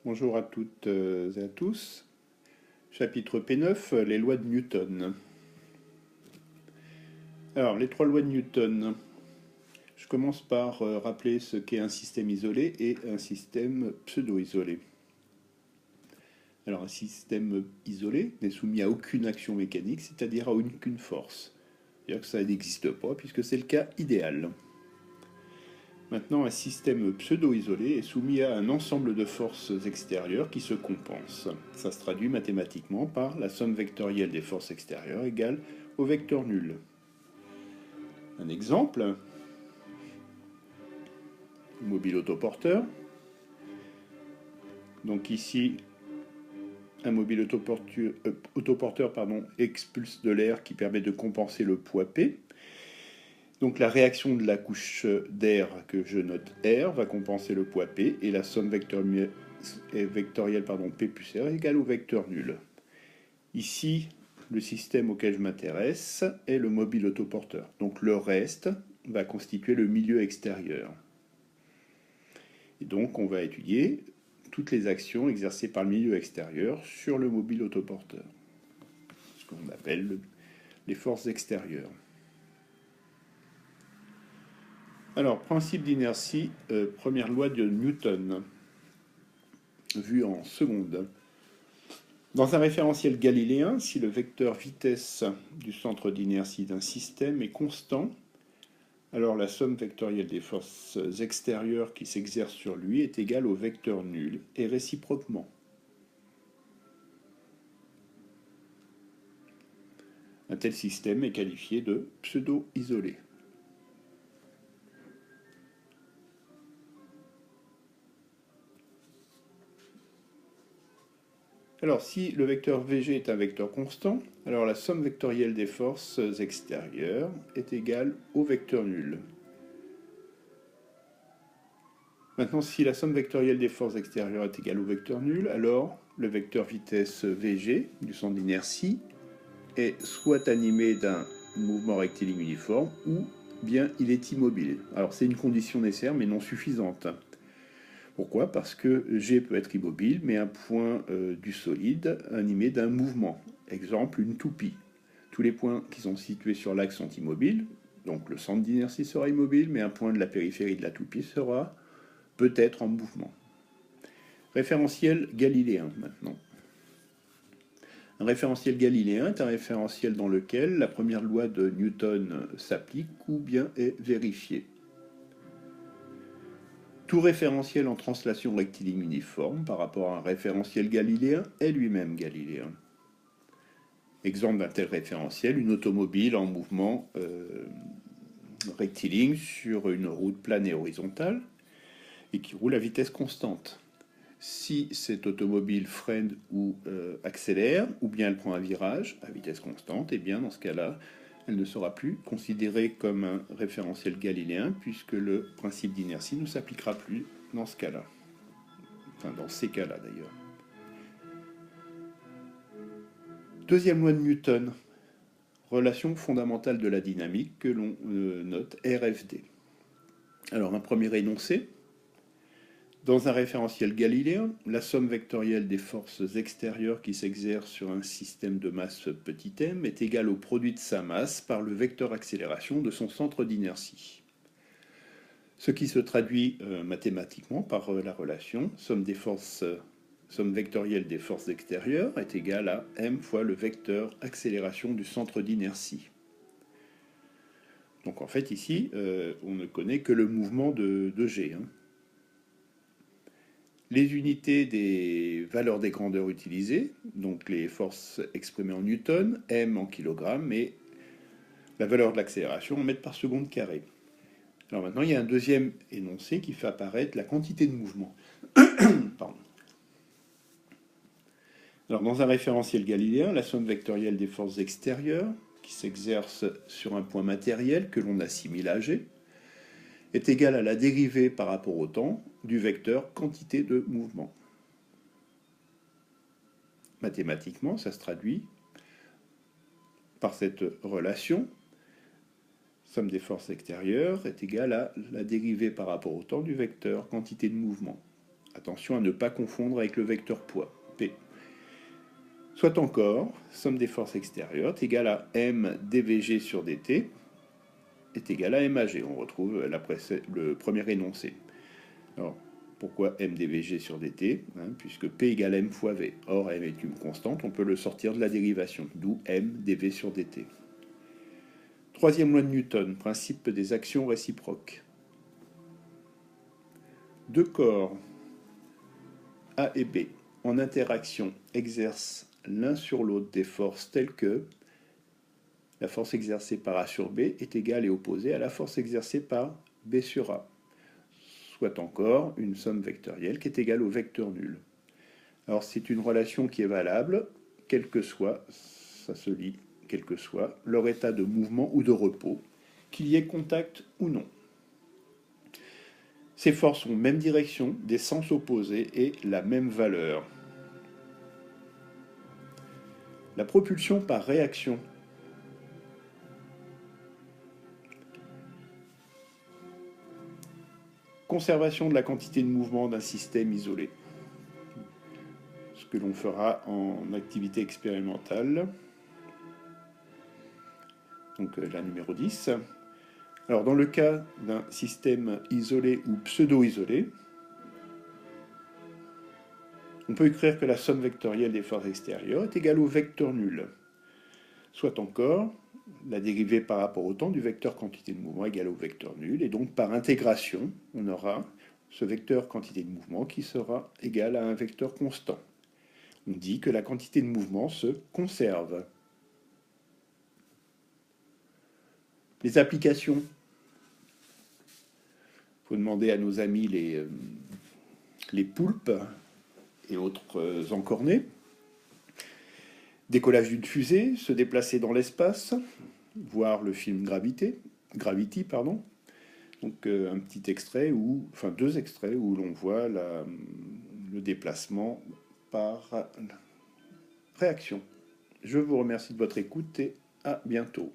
Bonjour à toutes et à tous. Chapitre P9, les lois de Newton. Alors, les trois lois de Newton. Je commence par rappeler ce qu'est un système isolé et un système pseudo-isolé. Alors, un système isolé n'est soumis à aucune action mécanique, c'est-à-dire à aucune force. C'est-à-dire que ça n'existe pas, puisque c'est le cas idéal. Maintenant, un système pseudo-isolé est soumis à un ensemble de forces extérieures qui se compensent. Ça se traduit mathématiquement par la somme vectorielle des forces extérieures égale au vecteur nul. Un exemple, mobile autoporteur. Donc ici, un mobile autoporteur expulse de l'air qui permet de compenser le poids P. Donc la réaction de la couche d'air que je note R va compenser le poids P et la somme vectorielle P plus R est égale au vecteur nul. Ici, le système auquel je m'intéresse est le mobile autoporteur. Donc le reste va constituer le milieu extérieur. Et donc on va étudier toutes les actions exercées par le milieu extérieur sur le mobile autoporteur. Ce qu'on appelle les forces extérieures. Alors, principe d'inertie, première loi de Newton, vue en seconde. Dans un référentiel galiléen, si le vecteur vitesse du centre d'inertie d'un système est constant, alors la somme vectorielle des forces extérieures qui s'exercent sur lui est égale au vecteur nul, et réciproquement. Un tel système est qualifié de pseudo-isolé. Alors, si le vecteur Vg est un vecteur constant, alors la somme vectorielle des forces extérieures est égale au vecteur nul. Maintenant, si la somme vectorielle des forces extérieures est égale au vecteur nul, alors le vecteur vitesse Vg du centre d'inertie est soit animé d'un mouvement rectiligne uniforme ou bien il est immobile. Alors c'est une condition nécessaire mais non suffisante. Pourquoi? Parce que G peut être immobile, mais un point du solide animé d'un mouvement. Exemple, une toupie. Tous les points qui sont situés sur l'axe sont immobiles, donc le centre d'inertie sera immobile, mais un point de la périphérie de la toupie sera peut-être en mouvement. Référentiel galiléen maintenant. Un référentiel galiléen est un référentiel dans lequel la première loi de Newton s'applique ou bien est vérifiée. Tout référentiel en translation rectiligne uniforme par rapport à un référentiel galiléen est lui-même galiléen. Exemple d'un tel référentiel, une automobile en mouvement rectiligne sur une route plane et horizontale et qui roule à vitesse constante. Si cette automobile freine ou accélère, ou bien elle prend un virage à vitesse constante, et bien dans ce cas-là, elle ne sera plus considérée comme un référentiel galiléen, puisque le principe d'inertie ne s'appliquera plus dans ce cas-là. Enfin, dans ces cas-là d'ailleurs. Deuxième loi de Newton, relation fondamentale de la dynamique que l'on note RFD. Alors un premier énoncé. Dans un référentiel galiléen, la somme vectorielle des forces extérieures qui s'exercent sur un système de masse petit m est égale au produit de sa masse par le vecteur accélération de son centre d'inertie. Ce qui se traduit mathématiquement par la relation somme vectorielle des forces extérieures est égale à m fois le vecteur accélération du centre d'inertie. Donc en fait ici, on ne connaît que le mouvement de G. Les unités des valeurs des grandeurs utilisées, donc les forces exprimées en newton, m en kilogrammes, et la valeur de l'accélération en mètres par seconde carré. Alors maintenant, il y a un deuxième énoncé qui fait apparaître la quantité de mouvement. Pardon. Alors dans un référentiel galiléen, la somme vectorielle des forces extérieures, qui s'exercent sur un point matériel que l'on assimile à G, est égale à la dérivée par rapport au temps du vecteur quantité de mouvement. Mathématiquement, ça se traduit par cette relation. Somme des forces extérieures est égale à la dérivée par rapport au temps du vecteur quantité de mouvement. Attention à ne pas confondre avec le vecteur poids, P. Soit encore, somme des forces extérieures est égale à m dvg sur dt est égal à MAG. On retrouve le premier énoncé. Alors, pourquoi m dvg sur dt, puisque P égale m fois v. Or, m est une constante, on peut le sortir de la dérivation, d'où m dv sur dt. Troisième loi de Newton, principe des actions réciproques. Deux corps, A et B, en interaction, exercent l'un sur l'autre des forces telles que la force exercée par A sur B est égale et opposée à la force exercée par B sur A. Soit encore une somme vectorielle qui est égale au vecteur nul. Alors c'est une relation qui est valable, quel que soit, ça se lit, quel que soit leur état de mouvement ou de repos, qu'il y ait contact ou non. Ces forces ont même direction, des sens opposés et la même valeur. La propulsion par réaction. Conservation de la quantité de mouvement d'un système isolé. Ce que l'on fera en activité expérimentale. Donc la numéro 10. Alors dans le cas d'un système isolé ou pseudo-isolé, on peut écrire que la somme vectorielle des forces extérieures est égale au vecteur nul. Soit encore, la dérivée par rapport au temps du vecteur quantité de mouvement égale au vecteur nul, et donc par intégration, on aura ce vecteur quantité de mouvement qui sera égal à un vecteur constant. On dit que la quantité de mouvement se conserve. Les applications. Il faut demander à nos amis les poulpes et autres encornés. Décollage d'une fusée, se déplacer dans l'espace, voir le film Gravity, pardon. Donc un petit extrait, deux extraits où l'on voit le déplacement par réaction. Je vous remercie de votre écoute et à bientôt.